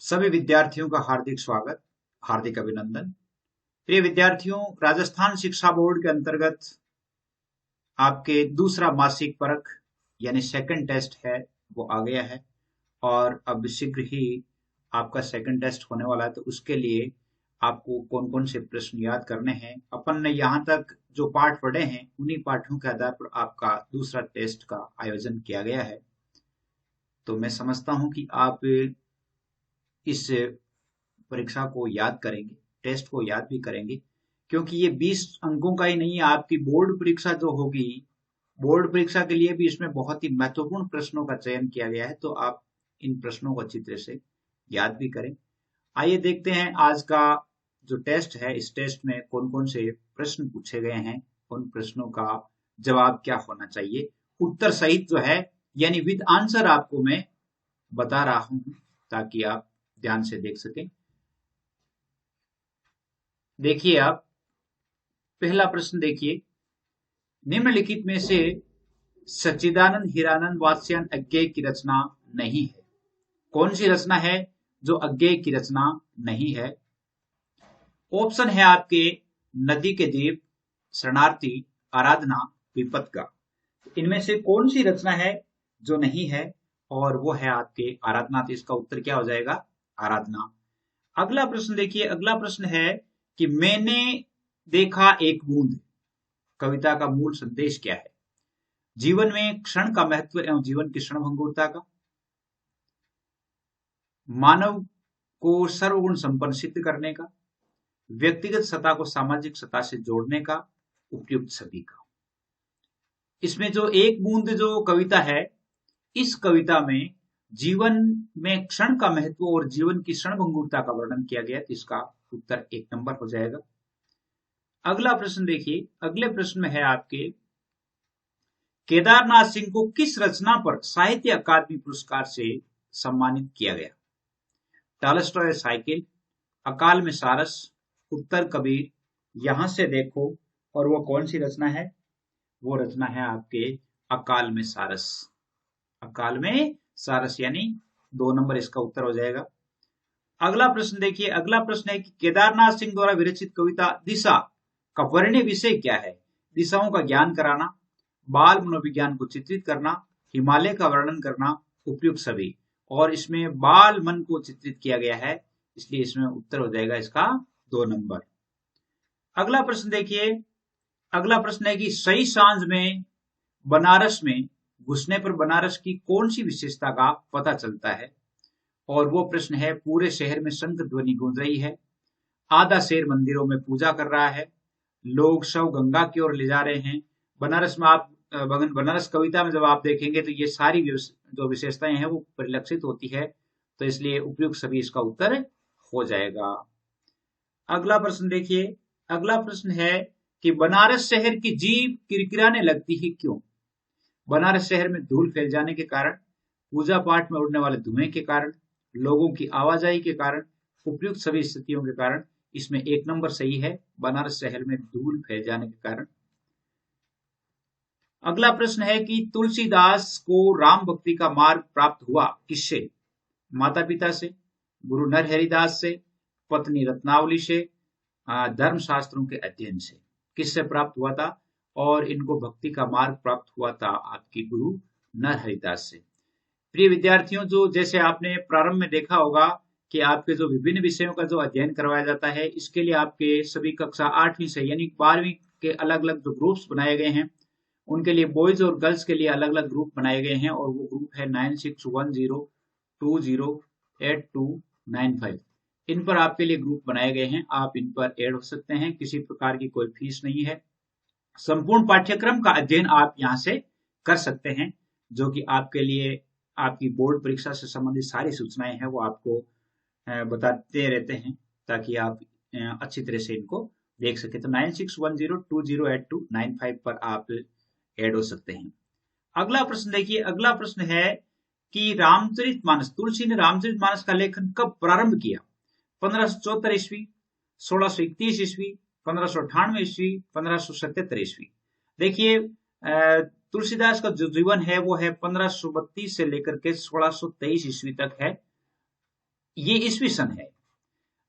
सभी विद्यार्थियों का हार्दिक स्वागत, हार्दिक अभिनंदन। प्रिय विद्यार्थियों, राजस्थान शिक्षा बोर्ड के अंतर्गत आपके दूसरा मासिक परख यानी सेकंड टेस्ट है वो आ गया है और अब शीघ्र ही आपका सेकंड टेस्ट होने वाला है। तो उसके लिए आपको कौन कौन से प्रश्न याद करने हैं, अपन ने यहाँ तक जो पाठ पढ़े हैं उन्हीं पाठों के आधार पर आपका दूसरा टेस्ट का आयोजन किया गया है। तो मैं समझता हूँ कि आप इस परीक्षा को याद करेंगे, टेस्ट को याद भी करेंगे, क्योंकि ये 20 अंकों का ही नहीं है। आपकी बोर्ड परीक्षा जो होगी, बोर्ड परीक्षा के लिए भी इसमें बहुत ही महत्वपूर्ण प्रश्नों का चयन किया गया है। तो आप इन प्रश्नों को अच्छी तरह से याद भी करें। आइए देखते हैं आज का जो टेस्ट है, इस टेस्ट में कौन कौन से प्रश्न पूछे गए हैं, उन प्रश्नों का जवाब क्या होना चाहिए, उत्तर सहित जो है यानी विद आंसर आपको मैं बता रहा हूं ताकि आप ध्यान से देख सकें। देखिए, आप पहला प्रश्न देखिए, निम्नलिखित में से सच्चिदानंद हीरानंद वात्स्ययन अज्ञेय की रचना नहीं है। कौन सी रचना है जो अज्ञेय की रचना नहीं है? ऑप्शन है आपके नदी के द्वीप, शरणार्थी, आराधना, विपत्का। इनमें से कौन सी रचना है जो नहीं है? और वो है आपके आराधना। तो इसका उत्तर क्या हो जाएगा? आराधना। अगला प्रश्न देखिए, अगला प्रश्न है कि मैंने देखा एक बूंद कविता का मूल संदेश क्या है? जीवन में क्षण का महत्व एवं जीवन की क्षणभंगुरता का, मानव को सर्वगुण संपन्न सिद्ध करने का, व्यक्तिगत सत्ता को सामाजिक सत्ता से जोड़ने का, उपयुक्त सभी का। इसमें जो एक बूंद जो कविता है, इस कविता में जीवन में क्षण का महत्व और जीवन की क्षणभंगुरता का वर्णन किया गया। तो इसका उत्तर 1 नंबर हो जाएगा। अगला प्रश्न देखिए, अगले प्रश्न में है आपके केदारनाथ सिंह को किस रचना पर साहित्य अकादमी पुरस्कार से सम्मानित किया गया? टॉलस्टॉय साइकिल, अकाल में सारस, उत्तर कबीर, यहां से देखो। और वो कौन सी रचना है? वो रचना है आपके अकाल में सारस। अकाल में सारस यानी 2 नंबर इसका उत्तर हो जाएगा। अगला प्रश्न देखिए, अगला प्रश्न है कि केदारनाथ सिंह द्वारा विरचित कविता दिशा का वर्ण्य विषय क्या है? दिशाओं का ज्ञान कराना, बाल मनोविज्ञान को चित्रित करना, हिमालय का वर्णन करना, उपयुक्त सभी। और इसमें बाल मन को चित्रित किया गया है, इसलिए इसमें उत्तर हो जाएगा इसका 2 नंबर। अगला प्रश्न देखिए, अगला प्रश्न है कि सही सांझ में बनारस में घुसने पर बनारस की कौन सी विशेषता का पता चलता है? और वो प्रश्न है पूरे शहर में शंख ध्वनि गूंज रही है, आधा शहर मंदिरों में पूजा कर रहा है, लोग शव गंगा की ओर ले जा रहे हैं। बनारस में आप बनारस कविता में जब आप देखेंगे तो ये सारी जो विशेषताएं हैं वो परिलक्षित होती है। तो इसलिए उपयुक्त सभी इसका उत्तर हो जाएगा। अगला प्रश्न देखिए, अगला प्रश्न है कि बनारस शहर की जीभ किरकिराने लगती है क्यों? बनारस शहर में धूल फैल जाने के कारण, पूजा पाठ में उड़ने वाले धुएं के कारण, लोगों की आवाजाही के कारण, उपयुक्त सभी स्थितियों के कारण। इसमें 1 नंबर सही है, बनारस शहर में धूल फैल जाने के कारण। अगला प्रश्न है कि तुलसीदास को राम भक्ति का मार्ग प्राप्त हुआ किससे? माता पिता से, गुरु नरहरिदास से, पत्नी रत्नावली से, धर्म शास्त्रों के अध्ययन से। किससे प्राप्त हुआ था? और इनको भक्ति का मार्ग प्राप्त हुआ था आपकी गुरु नरहरिदास से। प्रिय विद्यार्थियों, जो जैसे आपने प्रारंभ में देखा होगा कि आपके जो विभिन्न विषयों का जो अध्ययन करवाया जाता है, इसके लिए आपके सभी कक्षा 8वीं से यानी 12वीं के अलग अलग जो ग्रुप्स बनाए गए हैं, उनके लिए बॉयज और गर्ल्स के लिए अलग अलग ग्रुप बनाए गए हैं। और वो ग्रुप है 9610208295। इन पर आपके लिए ग्रुप बनाए गए हैं, आप इन पर ऐड हो सकते हैं, किसी प्रकार की कोई फीस नहीं है। संपूर्ण पाठ्यक्रम का अध्ययन आप यहाँ से कर सकते हैं, जो कि आपके लिए आपकी बोर्ड परीक्षा से संबंधित सारी सूचनाएं हैं वो आपको बताते रहते हैं, ताकि आप अच्छी तरह से इनको देख सके। तो 9610208295 पर आप ऐड हो सकते हैं। अगला प्रश्न देखिए, अगला प्रश्न है कि रामचरितमानस, तुलसी ने रामचरितमानस का लेखन कब प्रारंभ किया? 1574 ईस्वी, 1631 ईस्वी, 1598 ईस्वी, 1577 ईस्वी। देखिए, तुलसीदास का जो जीवन है वो है 1532 से लेकर के 1623 ईस्वी तक है। ये ईस्वी सन है।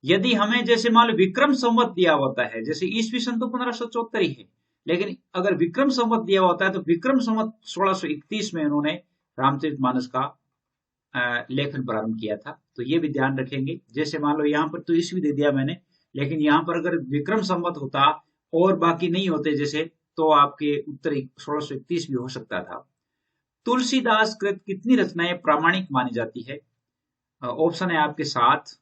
यदि हमें जैसे मान लो विक्रम संवत दिया होता है, जैसे ईस्वी सन तो 1574 ही है, लेकिन अगर विक्रम संवत दिया होता है तो विक्रम संवत 1631 में उन्होंने रामचरितमानस का लेखन प्रारंभ किया था। तो ये भी ध्यान रखेंगे। जैसे मान लो यहाँ पर तो ईस्वी दे दिया मैंने, लेकिन यहाँ पर अगर विक्रम संवत होता और बाकी नहीं होते जैसे, तो आपके उत्तर 1631 भी हो सकता था। तुलसीदास कृत कितनी रचनाएं प्रामाणिक मानी जाती है? ऑप्शन है आपके 7,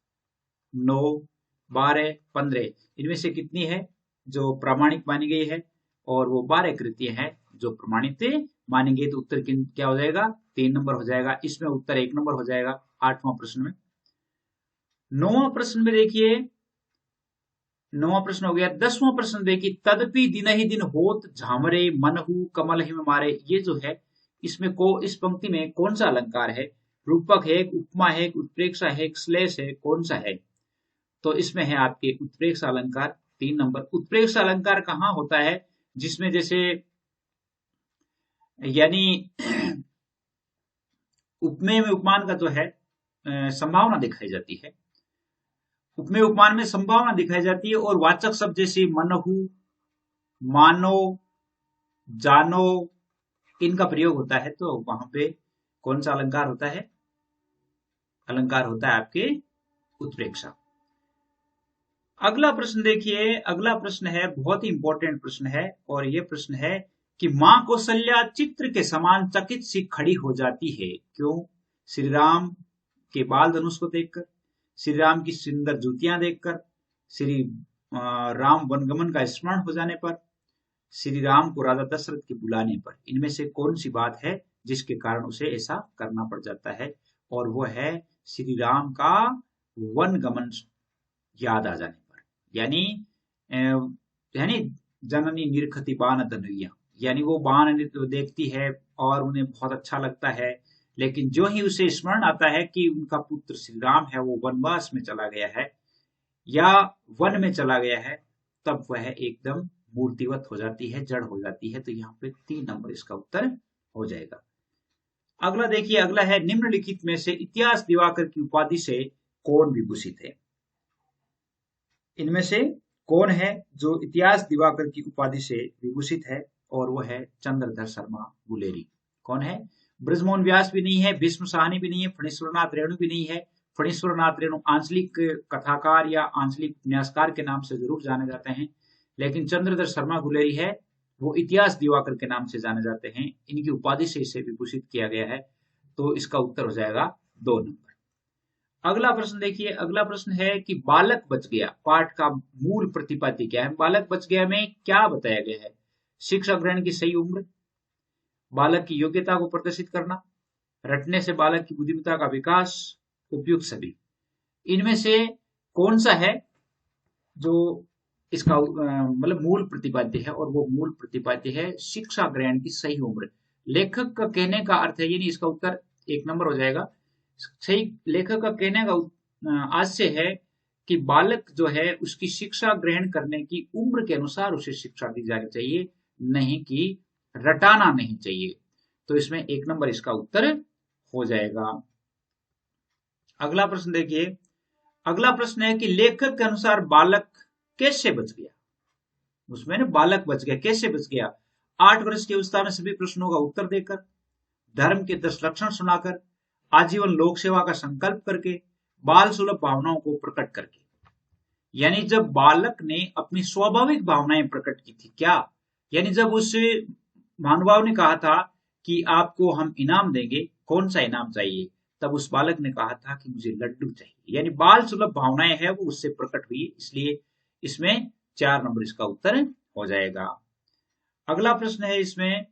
9, 12, 15। इनमें से कितनी है जो प्रामाणिक मानी गई है? और वो 12 कृतियां हैं जो प्रमाणित मानी गई। तो उत्तर क्या हो जाएगा? 3 नंबर हो जाएगा। इसमें उत्तर 1 नंबर हो जाएगा 8वां प्रश्न में। 9वां प्रश्न में देखिए, 9वां प्रश्न हो गया। 10वां प्रश्न देखिए, तदपि दिन ही दिन होत झामरे मनहु कमल हिम मारे। ये जो है इसमें इस पंक्ति में कौन सा अलंकार है? रूपक है, उपमा है, उत्प्रेक्षा है, श्लेष है, कौन सा है? तो इसमें है आपके उत्प्रेक्ष अलंकार 3 नंबर। उत्प्रेक्ष अलंकार कहाँ होता है? जिसमें जैसे यानी उपमेय में उपमान का जो है संभावना दिखाई जाती है। उपमेय उपमान में संभावना दिखाई जाती है और वाचक शब्द जैसे मनहु, मानो, जानो, इनका प्रयोग होता है। तो वहां पे कौन सा अलंकार होता है? अलंकार होता है आपके उत्प्रेक्षा। अगला प्रश्न देखिए, अगला प्रश्न है बहुत ही इंपॉर्टेंट प्रश्न है, और यह प्रश्न है कि मां कौशल्या चित्र के समान चकित सी खड़ी हो जाती है, क्यों? श्री राम के बाल धनुष को देखकर, श्री राम की सुंदर जूतियां देखकर, श्री राम वनगमन का स्मरण हो जाने पर, श्री राम को राजा दशरथ के बुलाने पर। इनमें से कौन सी बात है जिसके कारण उसे ऐसा करना पड़ जाता है? और वो है श्री राम का वनगमन याद आ जाने पर। यानी जननी निरखती बाण धनुया, यानी वो बाण देखती है और उन्हें बहुत अच्छा लगता है, लेकिन जो ही उसे स्मरण आता है कि उनका पुत्र श्री राम है वो वनवास में चला गया है या वन में चला गया है, तब वह एकदम मूर्तिवत हो जाती है, जड़ हो जाती है। तो यहाँ पे 3 नंबर इसका उत्तर हो जाएगा। अगला देखिए, अगला है निम्नलिखित में से इतिहास दिवाकर की उपाधि से कौन विभूषित है? इनमें से कौन है जो इतिहास दिवाकर की उपाधि से विभूषित है? और वो है चंद्रधर शर्मा गुलेरी। कौन है? ब्रजमोहन व्यास भी नहीं है, भीष्म साहनी भी नहीं है, फणीश्वरनाथ रेणु भी नहीं है। फणीश्वरनाथ रेणु आंचलिक कथाकार या आंचलिक उपन्यासकार के नाम से जरूर जाने जाते हैं, लेकिन चंद्रधर शर्मा गुलेरी है वो इतिहास दिवाकर के नाम से जाने जाते हैं। इनकी उपाधि से इसे विभूषित किया गया है। तो इसका उत्तर हो जाएगा 2 नंबर। अगला प्रश्न देखिए, अगला प्रश्न है कि बालक बच गया पाठ का मूल प्रतिपाद्य क्या है? बालक बच गया में क्या बताया गया है? शिक्षा ग्रहण की सही उम्र, बालक की योग्यता को प्रदर्शित करना, रटने से बालक की बुद्धिमत्ता का विकास, उपयुक्त सभी। इनमें से कौन सा है जो इसका मतलब मूल प्रतिपाद्य है? और वो मूल प्रतिपाद्य है शिक्षा ग्रहण की सही उम्र। लेखक का कहने का अर्थ है, यानी इसका उत्तर 1 नंबर हो जाएगा। सही लेखक का कहने का आशय है कि बालक जो है उसकी शिक्षा ग्रहण करने की उम्र के अनुसार उसे शिक्षा दी जानी चाहिए, नहीं कि रटाना नहीं चाहिए। तो इसमें 1 नंबर इसका उत्तर हो जाएगा। अगला प्रश्न देखिए, अगला प्रश्न है कि लेखक के अनुसार बालक कैसे बच गया? उसमें ना बालक बच गया, कैसे बच गया? 8 वर्ष की अवस्था में सभी प्रश्नों का उत्तर देकर, धर्म के 10 लक्षण सुनाकर, आजीवन लोक सेवा का संकल्प करके, बाल सुलभ भावनाओं को प्रकट करके। यानी जब बालक ने अपनी स्वाभाविक भावनाएं प्रकट की थी, क्या? यानी जब उस महानुभाव ने कहा था कि आपको हम इनाम देंगे, कौन सा इनाम चाहिए? तब उस बालक ने कहा था कि मुझे लड्डू चाहिए। यानी बाल सुलभ भावनाएं है वो उससे प्रकट हुई, इसलिए इसमें 4 नंबर इसका उत्तर हो जाएगा। अगला प्रश्न है इसमें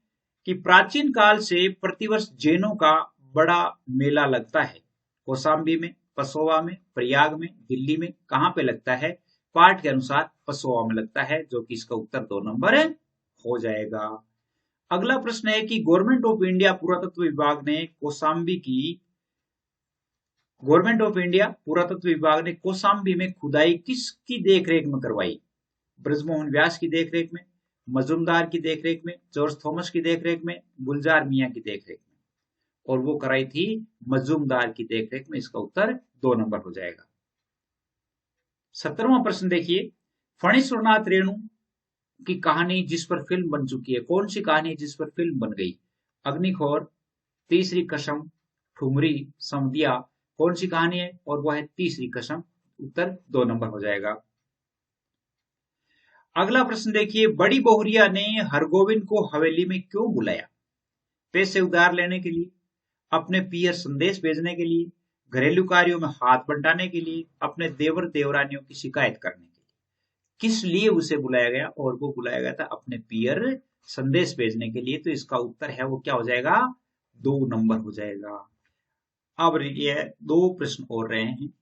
कि प्राचीन काल से प्रतिवर्ष जैनों का बड़ा मेला लगता है। कौशाम्बी में, पसोवा में, प्रयाग में, दिल्ली में, कहां पे लगता है? पाठ के अनुसार पसोवा में लगता है, जो कि इसका उत्तर 2 नंबर हो जाएगा। अगला प्रश्न है कि गवर्नमेंट ऑफ इंडिया पुरातत्व विभाग ने कौशाम्बी में खुदाई किसकी देखरेख में करवाई? ब्रजमोहन व्यास की देखरेख में, मजूमदार की देखरेख में, जॉर्ज थॉमस की देखरेख में, गुलजार मियां की देखरेख में। और वो कराई थी मजूमदार की देखरेख में। इसका उत्तर 2 नंबर हो जाएगा। 17वां प्रश्न देखिए, फणीश्वरनाथ रेणु की कहानी जिस पर फिल्म बन चुकी है, कौन सी कहानी है जिस पर फिल्म बन गई? अग्निखोर, तीसरी कसम, ठुमरी, समदिया, कौन सी कहानी है? और वह है तीसरी कसम। उत्तर 2 नंबर हो जाएगा। अगला प्रश्न देखिए, बड़ी बहुरिया ने हरगोविंद को हवेली में क्यों बुलाया? पैसे उधार लेने के लिए, अपने पियर संदेश भेजने के लिए, घरेलू कार्यों में हाथ बंटाने के लिए, अपने देवर देवरानियों की शिकायत करने के लिए। किस लिए उसे बुलाया गया? और वो बुलाया गया था अपने पियर संदेश भेजने के लिए। तो इसका उत्तर है वो क्या हो जाएगा? 2 नंबर हो जाएगा। अब ये 2 प्रश्न और रहे हैं,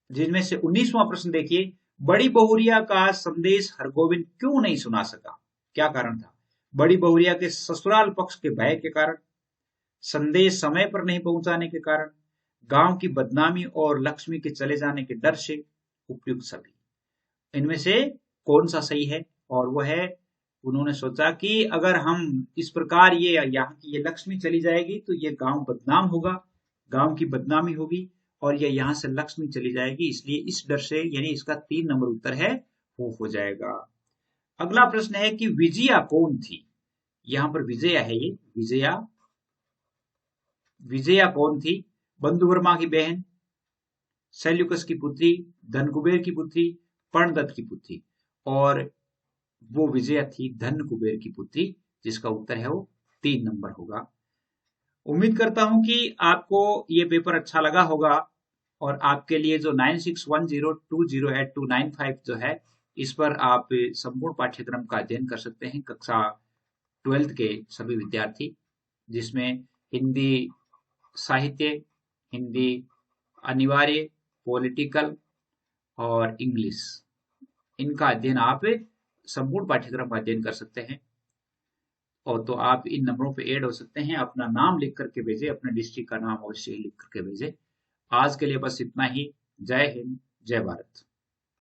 जिनमें से 19वां प्रश्न देखिए, बड़ी बहुरिया का संदेश हरगोविंद क्यों नहीं सुना सका? क्या कारण था? बड़ी बहुरिया के ससुराल पक्ष के भय के कारण, संदेश समय पर नहीं पहुंचाने के कारण, गांव की बदनामी और लक्ष्मी के चले जाने के डर से, उपयुक्त सभी। इनमें से कौन सा सही है? और वह है, उन्होंने सोचा कि अगर हम इस प्रकार यहाँ की ये लक्ष्मी चली जाएगी तो ये गांव बदनाम होगा, गांव की बदनामी होगी, और ये यहाँ से लक्ष्मी चली जाएगी, इसलिए इस डर से, यानी इसका 3 नंबर उत्तर है वो हो जाएगा। अगला प्रश्न है कि विजया कौन थी? यहाँ पर विजया है, ये विजया कौन थी? बंधुवर्मा की बहन, सेल्यूकस की पुत्री, धनकुबेर की पुत्री, पर्णदत्त की पुत्री। और वो विजया थी धनकुबेर की पुत्री, जिसका उत्तर है वो 3 नंबर होगा। उम्मीद करता हूं कि आपको ये पेपर अच्छा लगा होगा, और आपके लिए जो 9610208295 जो है, इस पर आप संपूर्ण पाठ्यक्रम का अध्ययन कर सकते हैं, कक्षा 12th के सभी विद्यार्थी, जिसमें हिंदी साहित्य, हिंदी अनिवार्य, पॉलिटिकल और इंग्लिश, इनका अध्ययन आप संपूर्ण पाठ्यक्रम का अध्ययन कर सकते हैं। और तो आप इन नंबरों पे ऐड हो सकते हैं। अपना नाम लिख करके भेजें, अपने डिस्ट्रिक्ट का नाम अवश्य लिख करके भेजें। आज के लिए बस इतना ही। जय हिंद, जय भारत।